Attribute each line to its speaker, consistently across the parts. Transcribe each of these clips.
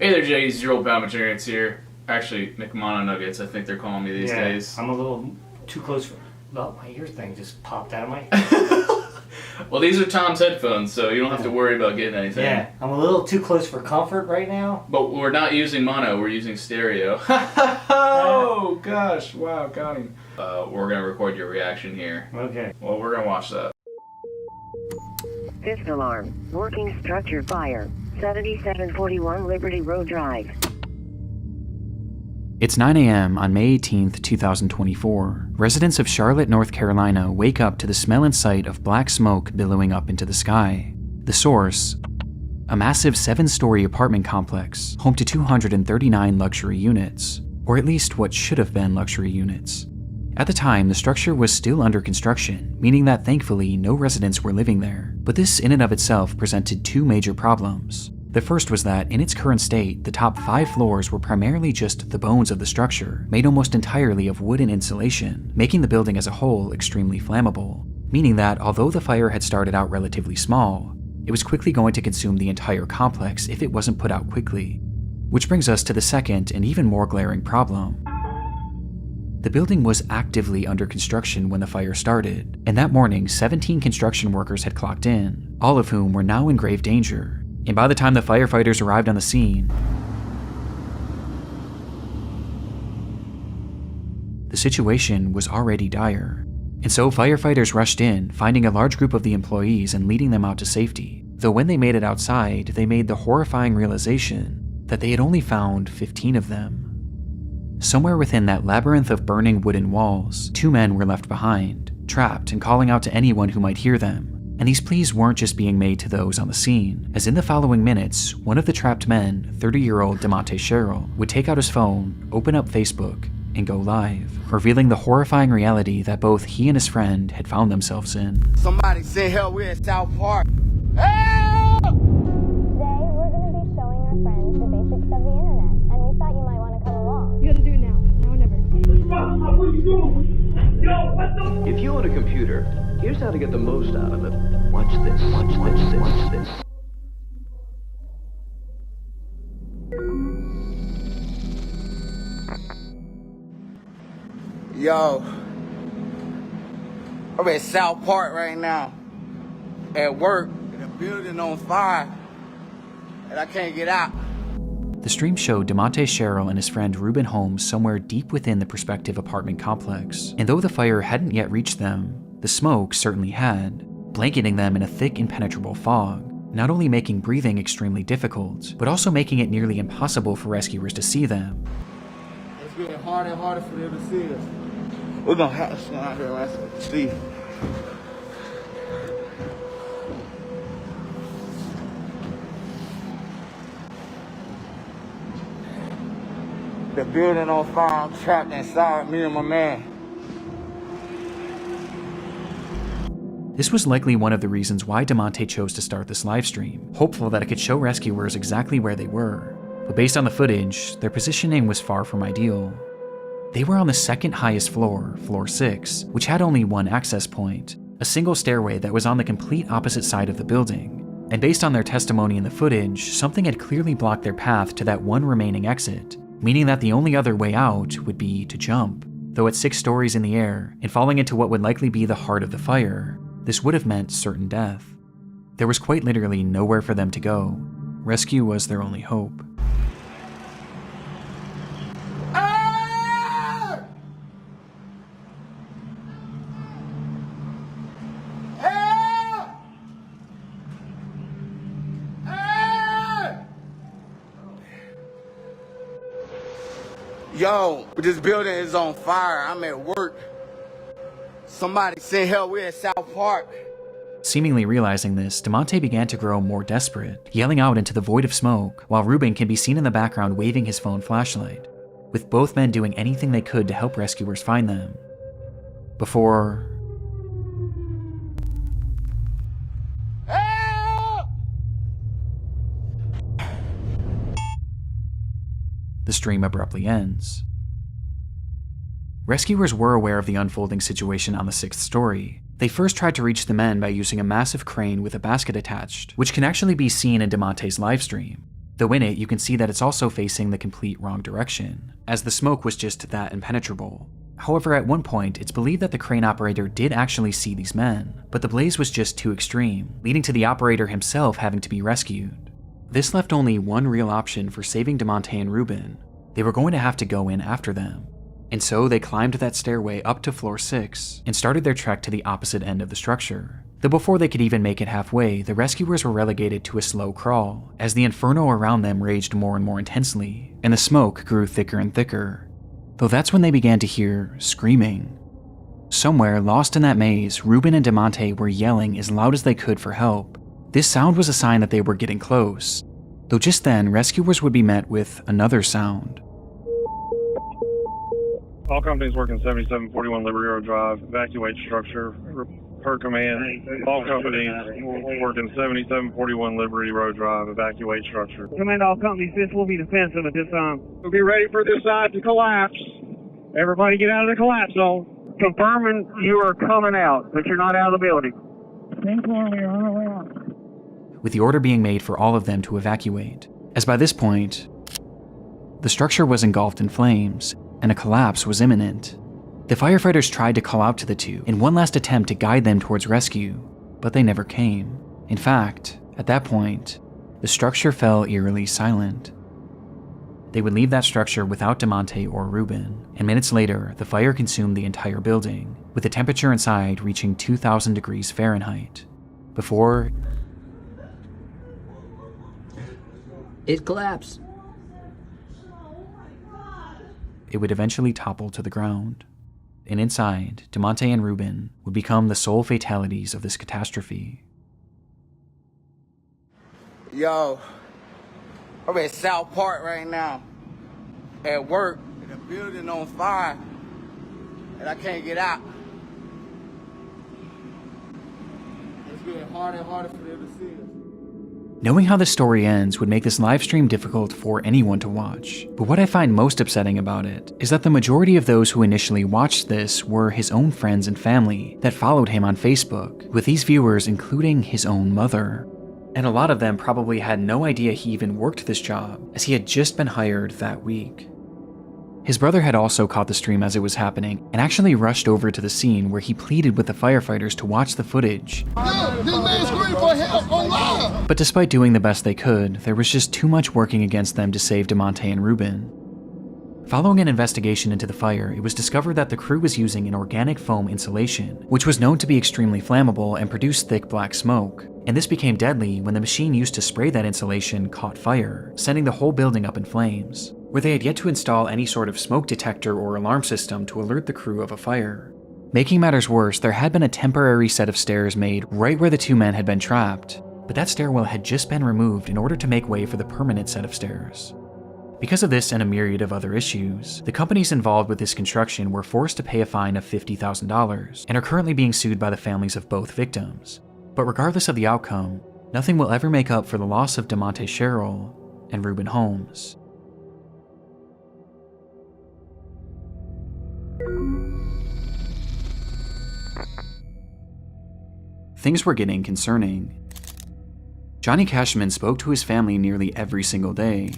Speaker 1: Hey there, Jays. Your old pal McJuggerNuggets here. Actually, McJuggerNuggets, I think they're calling me these days.
Speaker 2: I'm a little too close for... Oh, my ear thing just popped out of my head.
Speaker 1: Well, these are Tom's headphones, so you don't have to worry about getting anything.
Speaker 2: Yeah, I'm a little too close for comfort right now.
Speaker 1: But we're not using mono, we're using stereo. Oh, gosh. Wow, got him. We're going to record your reaction here.
Speaker 2: Okay.
Speaker 1: Well, we're going to watch that.
Speaker 3: Fifth alarm. Working structure fire. 7741 Liberty Road Drive.
Speaker 4: It's 9 a.m. on May 18th, 2024. Residents of Charlotte, North Carolina wake up to the smell and sight of black smoke billowing up into the sky. The source? A massive 7-story apartment complex, home to 239 luxury units, or at least what should have been luxury units. At the time, the structure was still under construction, meaning that thankfully no residents were living there. But this in and of itself presented two major problems. The first was that, in its current state, the top 5 floors were primarily just the bones of the structure, made almost entirely of wood and insulation, making the building as a whole extremely flammable, meaning that although the fire had started out relatively small, it was quickly going to consume the entire complex if it wasn't put out quickly. Which brings us to the second and even more glaring problem. The building was actively under construction when the fire started, and that morning 17 construction workers had clocked in, all of whom were now in grave danger. And by the time the firefighters arrived on the scene, the situation was already dire. And so firefighters rushed in, finding a large group of the employees and leading them out to safety. Though when they made it outside, they made the horrifying realization that they had only found 15 of them. Somewhere within that labyrinth of burning wooden walls, 2 men were left behind, trapped and calling out to anyone who might hear them. And these pleas weren't just being made to those on the scene, as in the following minutes, one of the trapped men, 30-year-old DeMonte Sherrill, would take out his phone, open up Facebook, and go live, revealing the horrifying reality that both he and his friend had found themselves in.
Speaker 5: Somebody say hell, we're in South Park. Help!
Speaker 6: Today, we're going to be showing our friends the basics of the internet, and we thought you might want to come along.
Speaker 7: You gotta do it now or never.
Speaker 5: What are you doing? Yo, what the?
Speaker 8: If you own a computer, here's how to get the most out of it. Watch this, watch this, watch this.
Speaker 5: Yo, I'm at South Park right now. At work, and the building on fire, and I can't get out.
Speaker 4: The stream showed DeMonte Sherrill and his friend Ruben Holmes somewhere deep within the prospective apartment complex. And though the fire hadn't yet reached them, the smoke certainly had, blanketing them in a thick impenetrable fog, not only making breathing extremely difficult, but also making it nearly impossible for rescuers to see them.
Speaker 5: It's getting harder and harder for them to see us. We're gonna have to stand out here and see. The building on fire, I'm trapped inside, me and my man.
Speaker 4: This was likely one of the reasons why DeMonte chose to start this livestream, hopeful that it could show rescuers exactly where they were. But based on the footage, their positioning was far from ideal. They were on the second highest floor, floor 6, which had only one access point, a single stairway that was on the complete opposite side of the building. And based on their testimony in the footage, something had clearly blocked their path to that one remaining exit, meaning that the only other way out would be to jump. Though at 6 stories in the air, and falling into what would likely be the heart of the fire, this would have meant certain death. There was quite literally nowhere for them to go. Rescue was their only hope.
Speaker 5: Yo, this building is on fire. I'm at work. Somebody say hell, we're in South Park.
Speaker 4: Seemingly realizing this, DeMonte began to grow more desperate, yelling out into the void of smoke, while Ruben can be seen in the background waving his phone flashlight, with both men doing anything they could to help rescuers find them. Before... the stream abruptly ends. Rescuers were aware of the unfolding situation on the 6th story. They first tried to reach the men by using a massive crane with a basket attached, which can actually be seen in DeMonte's livestream. Though in it, you can see that it's also facing the complete wrong direction, as the smoke was just that impenetrable. However, at one point, it's believed that the crane operator did actually see these men, but the blaze was just too extreme, leading to the operator himself having to be rescued. This left only one real option for saving DeMonte and Ruben. They were going to have to go in after them. And so they climbed that stairway up to floor 6 and started their trek to the opposite end of the structure. Though before they could even make it halfway, the rescuers were relegated to a slow crawl, as the inferno around them raged more and more intensely, and the smoke grew thicker and thicker. Though that's when they began to hear screaming. Somewhere lost in that maze, Ruben and DeMonte were yelling as loud as they could for help. This sound was a sign that they were getting close. Though just then, rescuers would be met with another sound.
Speaker 7: All companies working 7741 Liberty Road Drive, evacuate structure, per command. All companies working 7741 Liberty Road Drive, evacuate structure.
Speaker 9: Command all companies, this will be defensive at this time. We'll be ready for this side to collapse. Everybody get out of the collapse zone. Confirming you are coming out, but you're not out of the building. We're on our way out.
Speaker 4: With the order being made for all of them to evacuate, as by this point, the structure was engulfed in flames, and a collapse was imminent. The firefighters tried to call out to the two in one last attempt to guide them towards rescue, but they never came. In fact, at that point, the structure fell eerily silent. They would leave that structure without DeMonte or Ruben, and minutes later, the fire consumed the entire building, with the temperature inside reaching 2,000 degrees Fahrenheit, before
Speaker 10: it collapsed.
Speaker 4: It would eventually topple to the ground. And inside, DeMonte and Ruben would become the sole fatalities of this catastrophe.
Speaker 5: Yo, I'm at South Park right now, at work, and the building on fire, and I can't get out. It's getting harder and harder for them to see us.
Speaker 4: Knowing how the story ends would make this live stream difficult for anyone to watch, but what I find most upsetting about it is that the majority of those who initially watched this were his own friends and family that followed him on Facebook, with these viewers including his own mother. And a lot of them probably had no idea he even worked this job, as he had just been hired that week. His brother had also caught the stream as it was happening and actually rushed over to the scene where he pleaded with the firefighters to watch the footage. But despite doing the best they could, there was just too much working against them to save DeMonte and Ruben. Following an investigation into the fire, it was discovered that the crew was using an organic foam insulation, which was known to be extremely flammable and produce thick black smoke. And this became deadly when the machine used to spray that insulation caught fire, sending the whole building up in flames, where they had yet to install any sort of smoke detector or alarm system to alert the crew of a fire. Making matters worse, there had been a temporary set of stairs made right where the two men had been trapped, but that stairwell had just been removed in order to make way for the permanent set of stairs. Because of this and a myriad of other issues, the companies involved with this construction were forced to pay a fine of $50,000 and are currently being sued by the families of both victims. But regardless of the outcome, nothing will ever make up for the loss of DeMonte Sherrill and Ruben Holmes. Things were getting concerning. Johnny Cashman spoke to his family nearly every single day,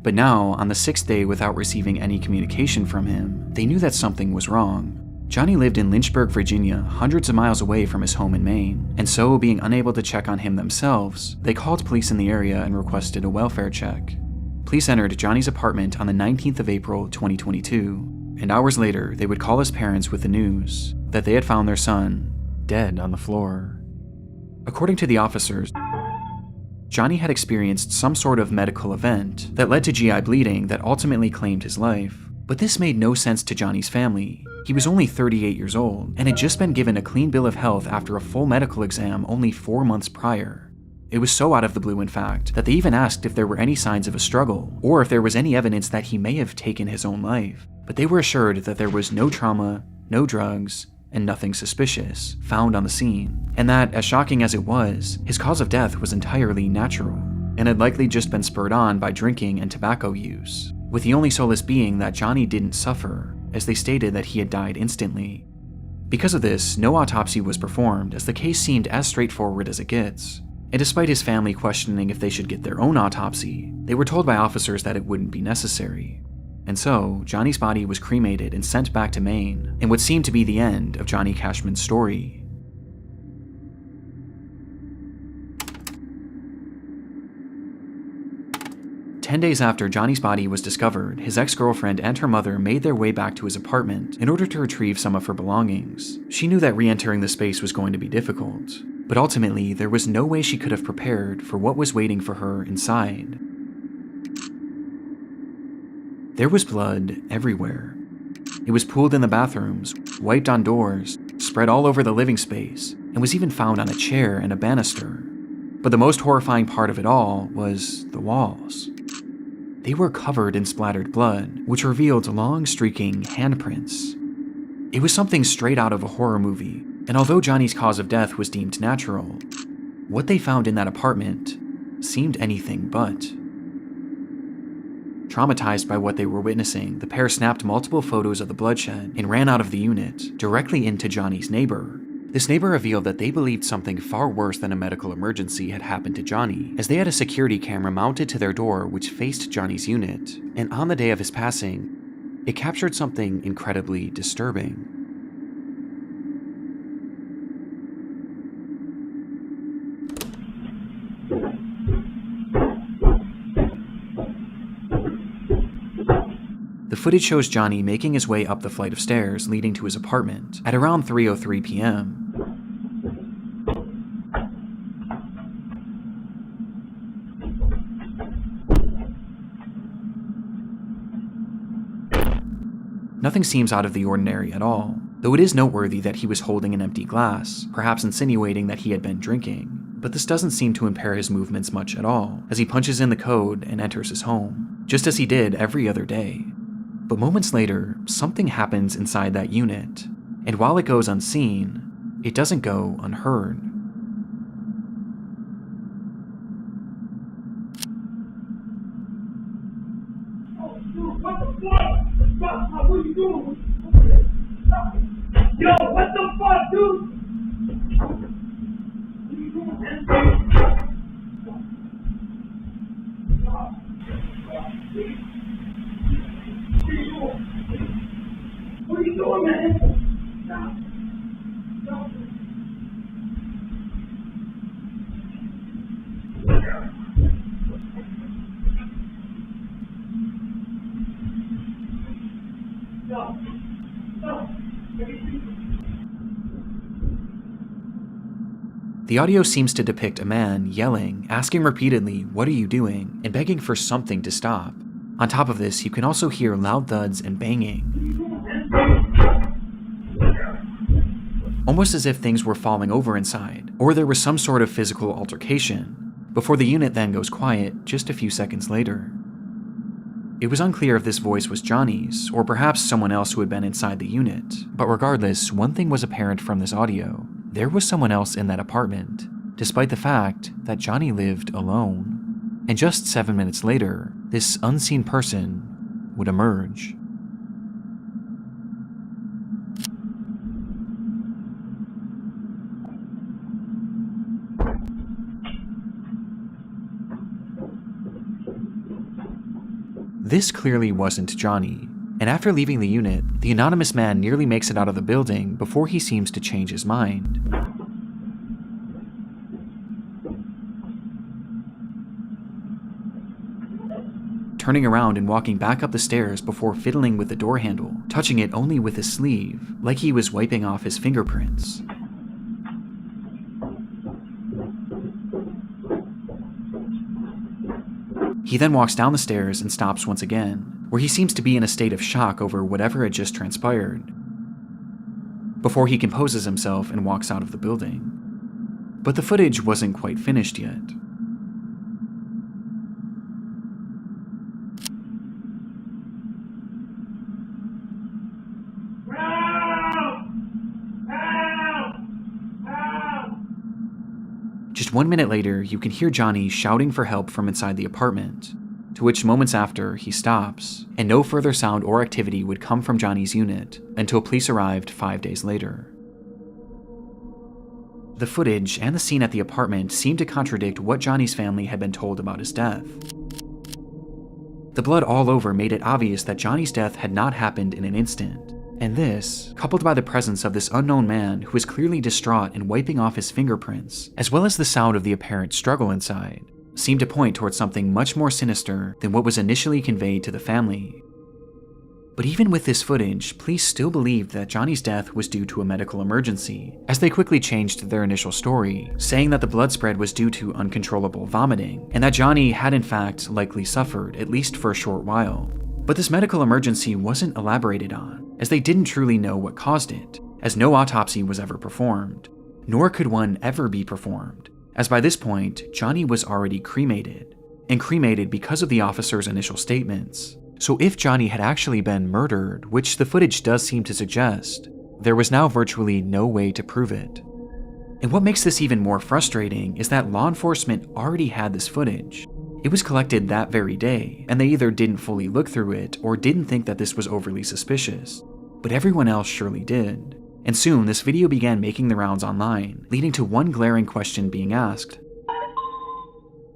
Speaker 4: but now, on the 6th day without receiving any communication from him, they knew that something was wrong. Johnny lived in Lynchburg, Virginia, hundreds of miles away from his home in Maine, and so, being unable to check on him themselves, they called police in the area and requested a welfare check. Police entered Johnny's apartment on the 19th of April, 2022, and hours later, they would call his parents with the news that they had found their son dead on the floor. According to the officers, Johnny had experienced some sort of medical event that led to GI bleeding that ultimately claimed his life. But this made no sense to Johnny's family. He was only 38 years old and had just been given a clean bill of health after a full medical exam only 4 months prior. It was so out of the blue, in fact, that they even asked if there were any signs of a struggle or if there was any evidence that he may have taken his own life. But they were assured that there was no trauma, no drugs, and nothing suspicious found on the scene, and that, as shocking as it was, his cause of death was entirely natural, and had likely just been spurred on by drinking and tobacco use, with the only solace being that Johnny didn't suffer, as they stated that he had died instantly. Because of this, no autopsy was performed, as the case seemed as straightforward as it gets, and despite his family questioning if they should get their own autopsy, they were told by officers that it wouldn't be necessary. And so, Johnny's body was cremated and sent back to Maine, in what seemed to be the end of Johnny Cashman's story. "10 days after Johnny's body was discovered, his ex-girlfriend and her mother made their way back to his apartment in order to retrieve some of her belongings. She knew that re-entering the space was going to be difficult, but ultimately there was no way she could have prepared for what was waiting for her inside. There was blood everywhere. It was pooled in the bathrooms, wiped on doors, spread all over the living space, and was even found on a chair and a banister. But the most horrifying part of it all was the walls. They were covered in splattered blood, which revealed long streaking handprints. It was something straight out of a horror movie, and although Johnny's cause of death was deemed natural, what they found in that apartment seemed anything but. Traumatized by what they were witnessing, the pair snapped multiple photos of the bloodshed and ran out of the unit, directly into Johnny's neighbor. This neighbor revealed that they believed something far worse than a medical emergency had happened to Johnny, as they had a security camera mounted to their door which faced Johnny's unit, and on the day of his passing, it captured something incredibly disturbing. The footage shows Johnny making his way up the flight of stairs leading to his apartment at around 3:03 p.m. Nothing seems out of the ordinary at all, though it is noteworthy that he was holding an empty glass, perhaps insinuating that he had been drinking. But this doesn't seem to impair his movements much at all, as he punches in the code and enters his home, just as he did every other day. But moments later, something happens inside that unit, and while it goes unseen, it doesn't go unheard.
Speaker 11: What the fuck? What are you doing? Yo, what the fuck, dude? What are you doing, man? Stop.
Speaker 4: The audio seems to depict a man yelling, asking repeatedly, "What are you doing?" and begging for something to stop. On top of this, you can also hear loud thuds and banging, almost as if things were falling over inside, or there was some sort of physical altercation, before the unit then goes quiet just a few seconds later. It was unclear if this voice was Johnny's, or perhaps someone else who had been inside the unit, but regardless, one thing was apparent from this audio. There was someone else in that apartment, despite the fact that Johnny lived alone. And just 7 minutes later, this unseen person would emerge. This clearly wasn't Johnny, and after leaving the unit, the anonymous man nearly makes it out of the building before he seems to change his mind. Turning around and walking back up the stairs before fiddling with the door handle, touching it only with his sleeve, like he was wiping off his fingerprints. He then walks down the stairs and stops once again, where he seems to be in a state of shock over whatever had just transpired, before he composes himself and walks out of the building. But the footage wasn't quite finished yet. Just 1 minute later, you can hear Johnny shouting for help from inside the apartment, to which moments after, he stops, and no further sound or activity would come from Johnny's unit until police arrived 5 days later. The footage and the scene at the apartment seemed to contradict what Johnny's family had been told about his death. The blood all over made it obvious that Johnny's death had not happened in an instant, and this, coupled by the presence of this unknown man who was clearly distraught and wiping off his fingerprints, as well as the sound of the apparent struggle inside, seemed to point towards something much more sinister than what was initially conveyed to the family. But even with this footage, police still believed that Johnny's death was due to a medical emergency, as they quickly changed their initial story, saying that the blood spread was due to uncontrollable vomiting, and that Johnny had in fact likely suffered, at least for a short while. But this medical emergency wasn't elaborated on, as they didn't truly know what caused it, as no autopsy was ever performed, nor could one ever be performed, as by this point, Johnny was already cremated, and cremated because of the officer's initial statements. So if Johnny had actually been murdered, which the footage does seem to suggest, there was now virtually no way to prove it. And what makes this even more frustrating is that law enforcement already had this footage. It was collected that very day, and they either didn't fully look through it or didn't think that this was overly suspicious. But everyone else surely did. And soon this video began making the rounds online, leading to one glaring question being asked.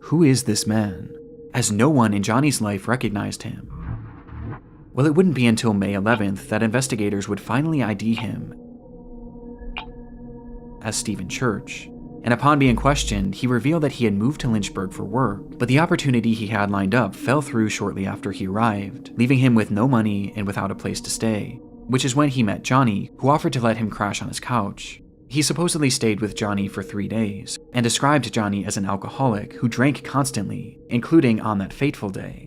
Speaker 4: Who is this man? As no one in Johnny's life recognized him. Well, it wouldn't be until May 11th that investigators would finally ID him as Stephen Church. And upon being questioned, he revealed that he had moved to Lynchburg for work, but the opportunity he had lined up fell through shortly after he arrived, leaving him with no money and without a place to stay, which is when he met Johnny, who offered to let him crash on his couch. He supposedly stayed with Johnny for 3 days, and described Johnny as an alcoholic who drank constantly, including on that fateful day.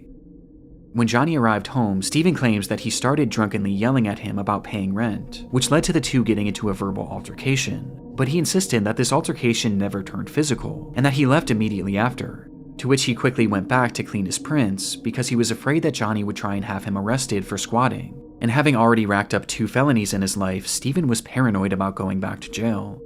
Speaker 4: When Johnny arrived home, Stephen claims that he started drunkenly yelling at him about paying rent, which led to the two getting into a verbal altercation, but he insisted that this altercation never turned physical, and that he left immediately after, to which he quickly went back to clean his prints because he was afraid that Johnny would try and have him arrested for squatting, and having already racked up 2 felonies in his life, Stephen was paranoid about going back to jail.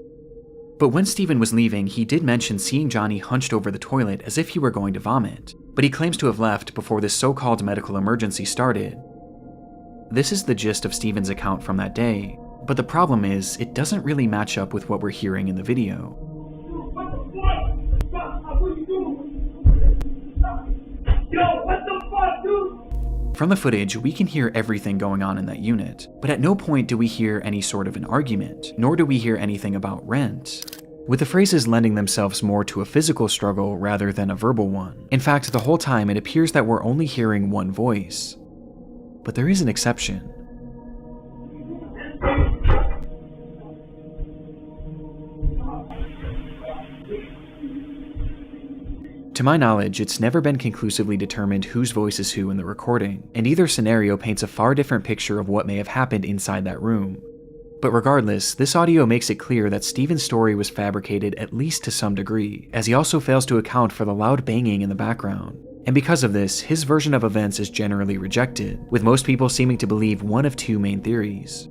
Speaker 4: But when Stephen was leaving, he did mention seeing Johnny hunched over the toilet as if he were going to vomit, but he claims to have left before this so-called medical emergency started. This is the gist of Stephen's account from that day, but the problem is, it doesn't really match up with what we're hearing in the video.
Speaker 11: What the fuck? What you doing? Yo, what the fuck, dude?
Speaker 4: From the footage, we can hear everything going on in that unit, but at no point do we hear any sort of an argument, nor do we hear anything about rent, with the phrases lending themselves more to a physical struggle rather than a verbal one. In fact, the whole time it appears that we're only hearing one voice. But there is an exception. To my knowledge, it's never been conclusively determined whose voice is who in the recording, and either scenario paints a far different picture of what may have happened inside that room. But regardless, this audio makes it clear that Stephen's story was fabricated at least to some degree, as he also fails to account for the loud banging in the background. And because of this, his version of events is generally rejected, with most people seeming to believe one of 2 main theories.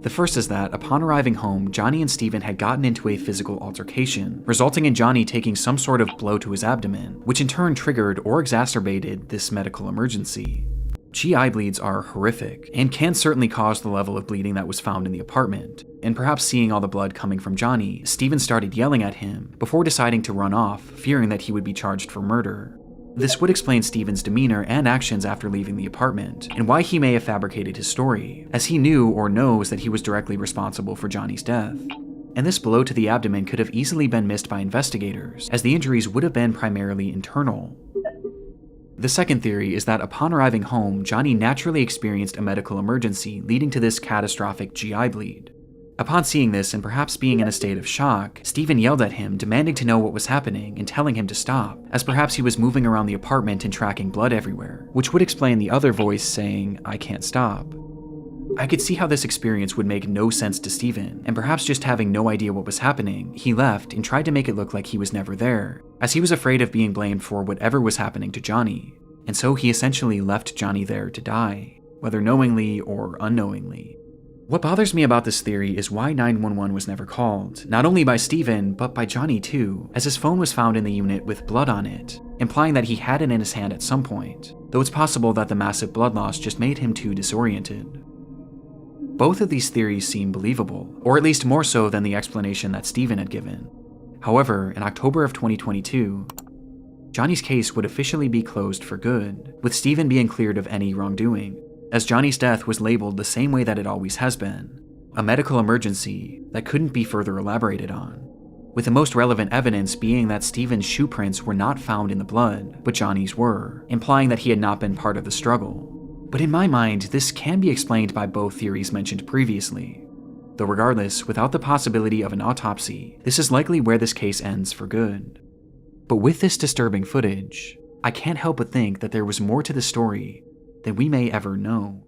Speaker 4: The first is that, upon arriving home, Johnny and Stephen had gotten into a physical altercation, resulting in Johnny taking some sort of blow to his abdomen, which in turn triggered or exacerbated this medical emergency. GI bleeds are horrific, and can certainly cause the level of bleeding that was found in the apartment, and perhaps seeing all the blood coming from Johnny, Stephen started yelling at him, before deciding to run off, fearing that he would be charged for murder. This would explain Stephen's demeanor and actions after leaving the apartment, and why he may have fabricated his story, as he knew or knows that he was directly responsible for Johnny's death. And this blow to the abdomen could have easily been missed by investigators, as the injuries would have been primarily internal. The second theory is that upon arriving home, Johnny naturally experienced a medical emergency leading to this catastrophic GI bleed. Upon seeing this and perhaps being in a state of shock, Stephen yelled at him, demanding to know what was happening and telling him to stop, as perhaps he was moving around the apartment and tracking blood everywhere, which would explain the other voice saying, "I can't stop." I could see how this experience would make no sense to Stephen, and perhaps just having no idea what was happening, he left and tried to make it look like he was never there, as he was afraid of being blamed for whatever was happening to Johnny, and so he essentially left Johnny there to die, whether knowingly or unknowingly. What bothers me about this theory is why 911 was never called, not only by Stephen, but by Johnny too, as his phone was found in the unit with blood on it, implying that he had it in his hand at some point, though it's possible that the massive blood loss just made him too disoriented. Both of these theories seem believable, or at least more so than the explanation that Stephen had given. However, in October of 2022, Johnny's case would officially be closed for good, with Stephen being cleared of any wrongdoing, as Johnny's death was labeled the same way that it always has been, a medical emergency that couldn't be further elaborated on, with the most relevant evidence being that Stephen's shoe prints were not found in the blood, but Johnny's were, implying that he had not been part of the struggle. But in my mind, this can be explained by both theories mentioned previously. Though regardless, without the possibility of an autopsy, this is likely where this case ends for good. But with this disturbing footage, I can't help but think that there was more to the story than we may ever know.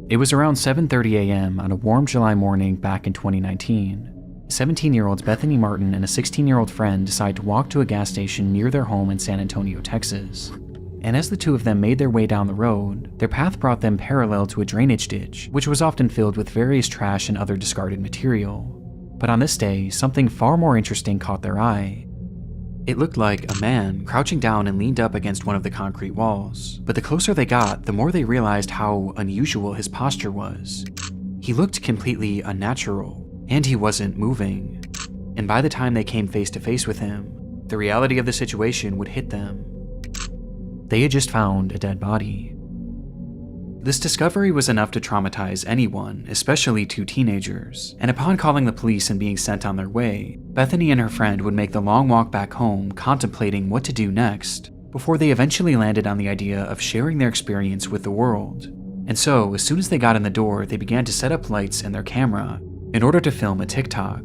Speaker 4: It was around 7:30 a.m. on a warm July morning back in 2019. 17-year-olds Bethany Martin and a 16-year-old friend decide to walk to a gas station near their home in San Antonio, Texas. And as the two of them made their way down the road, their path brought them parallel to a drainage ditch, which was often filled with various trash and other discarded material. But on this day, something far more interesting caught their eye. It looked like a man crouching down and leaned up against one of the concrete walls, but the closer they got, the more they realized how unusual his posture was. He looked completely unnatural, and he wasn't moving. And by the time they came face to face with him, the reality of the situation would hit them. They had just found a dead body. This discovery was enough to traumatize anyone, especially two teenagers, and upon calling the police and being sent on their way, Bethany and her friend would make the long walk back home contemplating what to do next, before they eventually landed on the idea of sharing their experience with the world. And so, as soon as they got in the door, they began to set up lights and their camera in order to film a TikTok.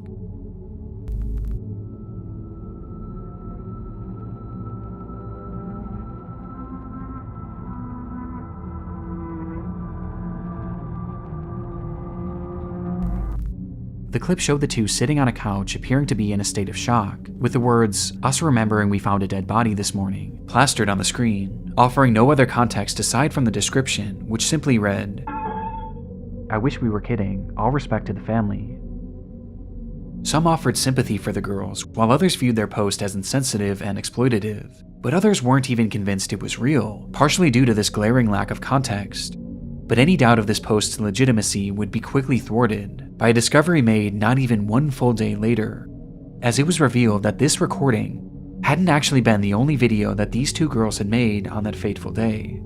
Speaker 4: The clip showed the two sitting on a couch appearing to be in a state of shock, with the words, "Us remembering we found a dead body this morning," plastered on the screen, offering no other context aside from the description, which simply read, "I wish we were kidding, all respect to the family." Some offered sympathy for the girls, while others viewed their post as insensitive and exploitative, but others weren't even convinced it was real, partially due to this glaring lack of context. But any doubt of this post's legitimacy would be quickly thwarted by a discovery made not even one full day later, as it was revealed that this recording hadn't actually been the only video that these two girls had made on that fateful day.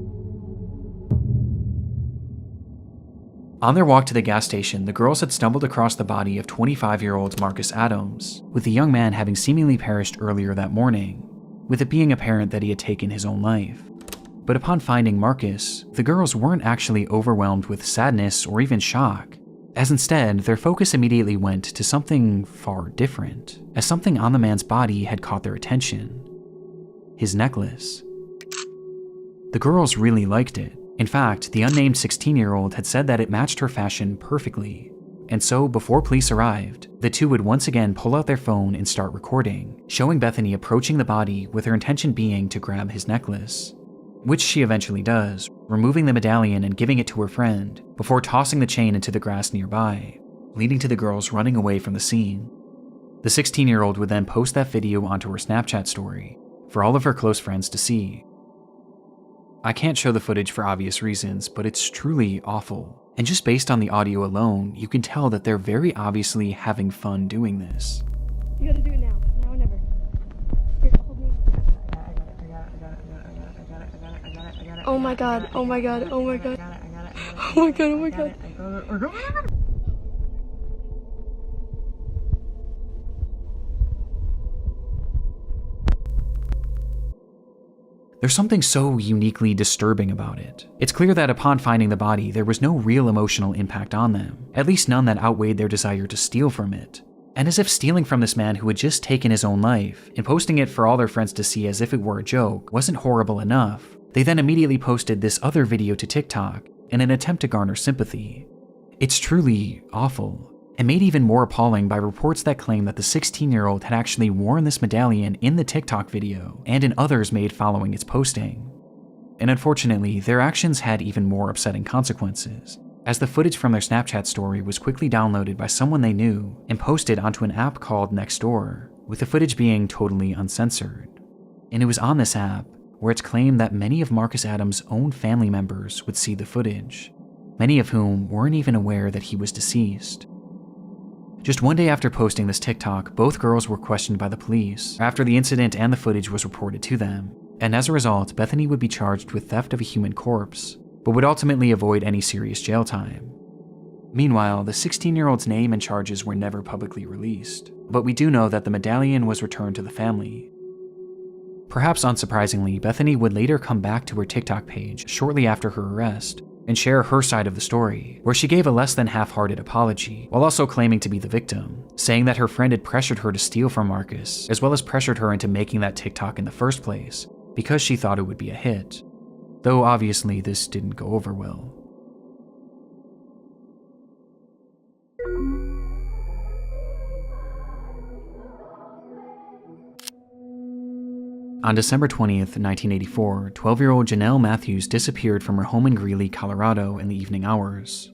Speaker 4: On their walk to the gas station, the girls had stumbled across the body of 25-year-old Marcus Adams, with the young man having seemingly perished earlier that morning, with it being apparent that he had taken his own life. But upon finding Marcus, the girls weren't actually overwhelmed with sadness or even shock, as instead, their focus immediately went to something far different, as something on the man's body had caught their attention: his necklace. The girls really liked it. In fact, the unnamed 16-year-old had said that it matched her fashion perfectly. And so, before police arrived, the two would once again pull out their phone and start recording, showing Bethany approaching the body with her intention being to grab his necklace, which she eventually does, removing the medallion and giving it to her friend, before tossing the chain into the grass nearby, leading to the girls running away from the scene. The 16-year-old would then post that video onto her Snapchat story, for all of her close friends to see. I can't show the footage for obvious reasons, but it's truly awful, and just based on the audio alone, you can tell that they're very obviously having fun doing this.
Speaker 12: You gotta do it now or never. Here, hold me. Oh my god, oh my god, oh my god. Oh my god, oh my god.
Speaker 4: There's something so uniquely disturbing about it. It's clear that upon finding the body, there was no real emotional impact on them, at least none that outweighed their desire to steal from it. And as if stealing from this man who had just taken his own life, and posting it for all their friends to see as if it were a joke, wasn't horrible enough, they then immediately posted this other video to TikTok in an attempt to garner sympathy. It's truly awful, and made even more appalling by reports that claim that the 16-year-old had actually worn this medallion in the TikTok video and in others made following its posting. And unfortunately, their actions had even more upsetting consequences, as the footage from their Snapchat story was quickly downloaded by someone they knew and posted onto an app called Nextdoor, with the footage being totally uncensored. And it was on this app where it's claimed that many of Marcus Adams' own family members would see the footage, many of whom weren't even aware that he was deceased. Just one day after posting this TikTok, both girls were questioned by the police after the incident and the footage was reported to them, and as a result, Bethany would be charged with theft of a human corpse, but would ultimately avoid any serious jail time. Meanwhile, the 16-year-old's name and charges were never publicly released, but we do know that the medallion was returned to the family. Perhaps unsurprisingly, Bethany would later come back to her TikTok page shortly after her arrest and share her side of the story, where she gave a less than half-hearted apology, while also claiming to be the victim, saying that her friend had pressured her to steal from Marcus, as well as pressured her into making that TikTok in the first place, because she thought it would be a hit. Though obviously this didn't go over well. On December 20th, 1984, 12-year-old Janelle Matthews disappeared from her home in Greeley, Colorado in the evening hours.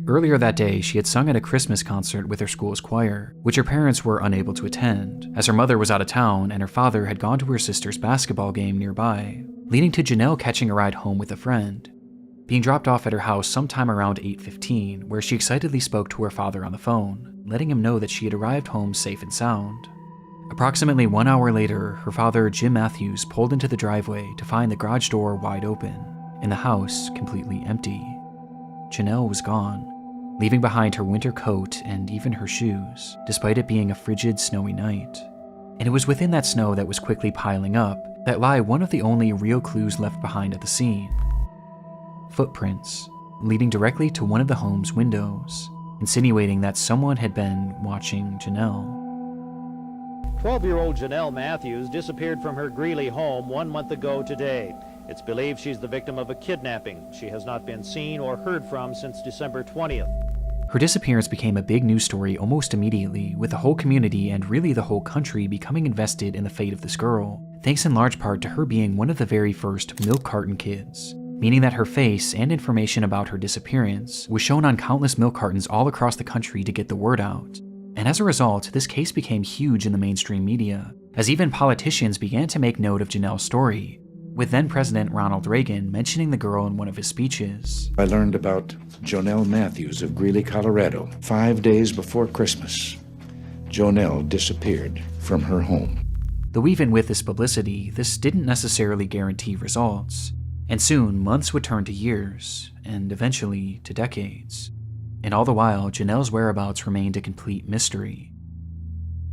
Speaker 4: Earlier that day, she had sung at a Christmas concert with her school's choir, which her parents were unable to attend, as her mother was out of town and her father had gone to her sister's basketball game nearby, leading to Janelle catching a ride home with a friend, being dropped off at her house sometime around 8:15, where she excitedly spoke to her father on the phone, letting him know that she had arrived home safe and sound. Approximately 1 hour later, her father, Jim Matthews, pulled into the driveway to find the garage door wide open, and the house completely empty. Janelle was gone, leaving behind her winter coat and even her shoes, despite it being a frigid, snowy night. And it was within that snow that was quickly piling up that lie one of the only real clues left behind at the scene. Footprints, leading directly to one of the home's windows, insinuating that someone had been watching Janelle.
Speaker 13: 12-year-old Janelle Matthews disappeared from her Greeley home 1 month ago today. It's believed she's the victim of a kidnapping. She has not been seen or heard from since December 20th.
Speaker 4: Her disappearance became a big news story almost immediately, with the whole community and really the whole country becoming invested in the fate of this girl, thanks in large part to her being one of the very first milk carton kids, meaning that her face and information about her disappearance was shown on countless milk cartons all across the country to get the word out. And as a result, this case became huge in the mainstream media, as even politicians began to make note of Janelle's story, with then-President Ronald Reagan mentioning the girl in one of his speeches.
Speaker 14: I learned about Janelle Matthews of Greeley, Colorado, 5 days before Christmas. Janelle disappeared from her home.
Speaker 4: Though even with this publicity, this didn't necessarily guarantee results, and soon months would turn to years, and eventually to decades. And all the while, Janelle's whereabouts remained a complete mystery.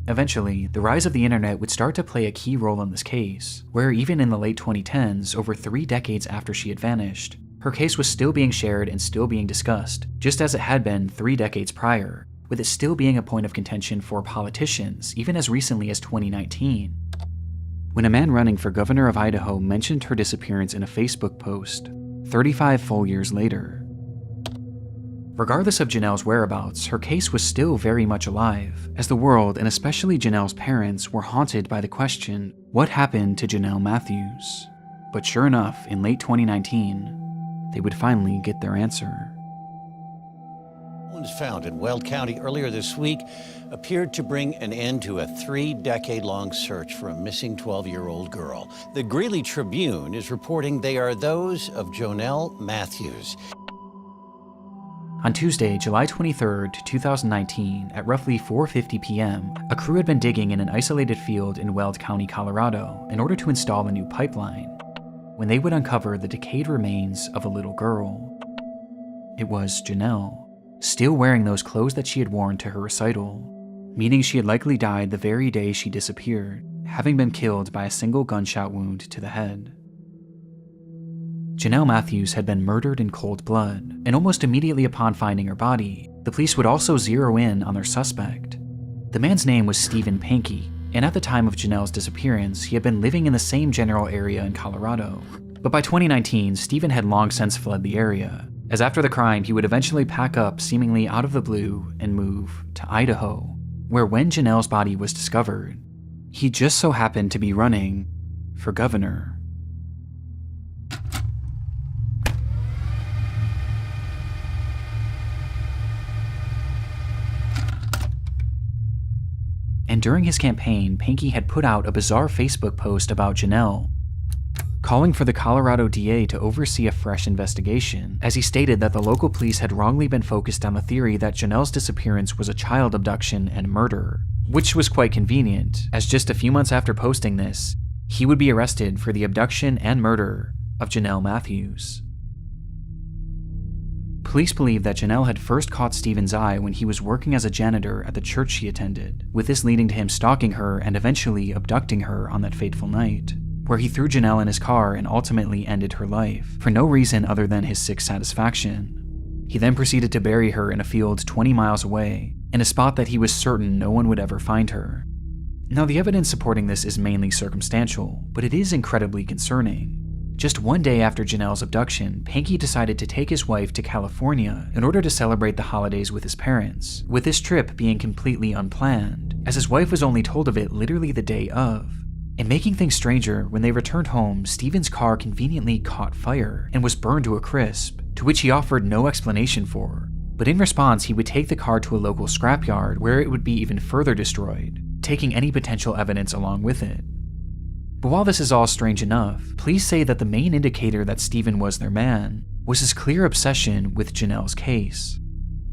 Speaker 4: Eventually, the rise of the internet would start to play a key role in this case, where even in the late 2010s, over 3 decades after she had vanished, her case was still being shared and still being discussed, just as it had been 3 decades prior, with it still being a point of contention for politicians even as recently as 2019. When a man running for governor of Idaho mentioned her disappearance in a Facebook post, 35 full years later. Regardless of Janelle's whereabouts, her case was still very much alive, as the world, and especially Janelle's parents, were haunted by the question, what happened to Janelle Matthews? But sure enough, in late 2019, they would finally get their answer.
Speaker 15: Bones found in Weld County earlier this week appeared to bring an end to a 3-decade-long search for a missing 12-year-old girl. The Greeley Tribune is reporting they are those of Janelle Matthews.
Speaker 4: On Tuesday, July 23, 2019, at roughly 4:50 p.m., a crew had been digging in an isolated field in Weld County, Colorado, in order to install a new pipeline, when they would uncover the decayed remains of a little girl. It was Janelle, still wearing those clothes that she had worn to her recital, meaning she had likely died the very day she disappeared, having been killed by a single gunshot wound to the head. Janelle Matthews had been murdered in cold blood, and almost immediately upon finding her body, the police would also zero in on their suspect. The man's name was Stephen Pankey, and at the time of Janelle's disappearance, he had been living in the same general area in Colorado. But by 2019, Stephen had long since fled the area, as after the crime, he would eventually pack up seemingly out of the blue and move to Idaho, where when Janelle's body was discovered, he just so happened to be running for governor. And during his campaign, Pankey had put out a bizarre Facebook post about Janelle, calling for the Colorado DA to oversee a fresh investigation, as he stated that the local police had wrongly been focused on the theory that Janelle's disappearance was a child abduction and murder, which was quite convenient, as just a few months after posting this, he would be arrested for the abduction and murder of Janelle Matthews. Police believe that Janelle had first caught Stephen's eye when he was working as a janitor at the church she attended, with this leading to him stalking her and eventually abducting her on that fateful night, where he threw Janelle in his car and ultimately ended her life, for no reason other than his sick satisfaction. He then proceeded to bury her in a field 20 miles away, in a spot that he was certain no one would ever find her. Now, the evidence supporting this is mainly circumstantial, but it is incredibly concerning. Just one day after Janelle's abduction, Pankey decided to take his wife to California in order to celebrate the holidays with his parents, with this trip being completely unplanned, as his wife was only told of it literally the day of. And making things stranger, when they returned home, Stephen's car conveniently caught fire and was burned to a crisp, to which he offered no explanation for. But in response, he would take the car to a local scrapyard where it would be even further destroyed, taking any potential evidence along with it. But while this is all strange enough, police say that the main indicator that Stephen was their man was his clear obsession with Janelle's case.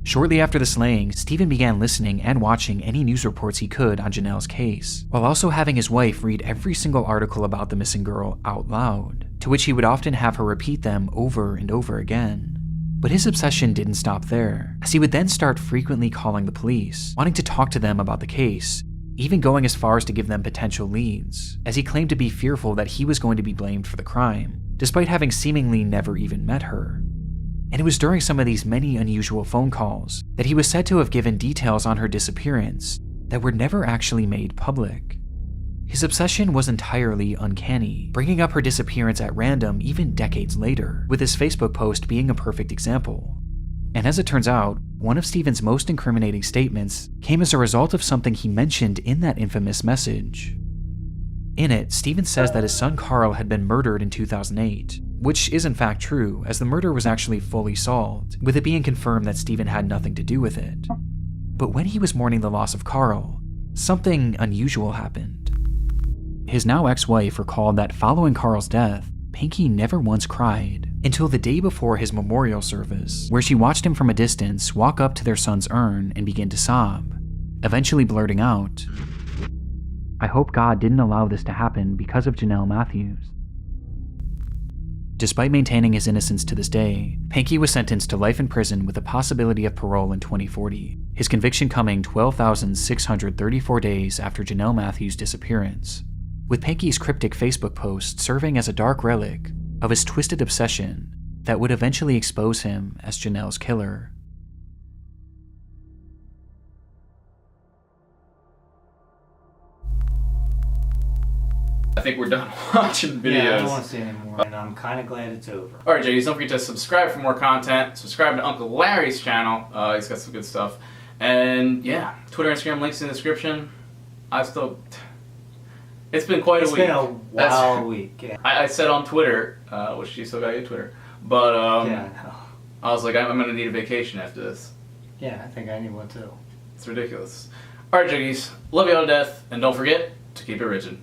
Speaker 4: Shortly after the slaying, Stephen began listening and watching any news reports he could on Janelle's case, while also having his wife read every single article about the missing girl out loud, to which he would often have her repeat them over and over again. But his obsession didn't stop there, as he would then start frequently calling the police, wanting to talk to them about the case, even going as far as to give them potential leads, as he claimed to be fearful that he was going to be blamed for the crime, despite having seemingly never even met her. And it was during some of these many unusual phone calls that he was said to have given details on her disappearance that were never actually made public. His obsession was entirely uncanny, bringing up her disappearance at random even decades later, with his Facebook post being a perfect example. And as it turns out, one of Stephen's most incriminating statements came as a result of something he mentioned in that infamous message. In it, Stephen says that his son Carl had been murdered in 2008, which is in fact true, as the murder was actually fully solved, with it being confirmed that Stephen had nothing to do with it. But when he was mourning the loss of Carl, something unusual happened. His now ex-wife recalled that following Carl's death, Pankey never once cried, until the day before his memorial service, where she watched him from a distance walk up to their son's urn and begin to sob, eventually blurting out, "I hope God didn't allow this to happen because of Janelle Matthews." Despite maintaining his innocence to this day, Pankey was sentenced to life in prison with the possibility of parole in 2040, his conviction coming 12,634 days after Janelle Matthews' disappearance, with Pankey's cryptic Facebook post serving as a dark relic of his twisted obsession that would eventually expose him as Janelle's killer.
Speaker 1: I think we're done watching videos.
Speaker 2: Yeah, I don't want to see anymore, and I'm kind of glad it's over.
Speaker 1: Alright, JDs, don't forget to subscribe for more content. Subscribe to Uncle Larry's channel. He's got some good stuff. And yeah, Twitter, Instagram, links in the description. It's been quite a week.
Speaker 2: It's been a wild week, yeah.
Speaker 1: I said on Twitter, which she still got you Twitter, but
Speaker 2: yeah, I know.
Speaker 1: I was like, I'm going to need a vacation after this.
Speaker 2: Yeah, I think I need one too.
Speaker 1: It's ridiculous. Alright, JDs, love you all to death, and don't forget to keep it rigid.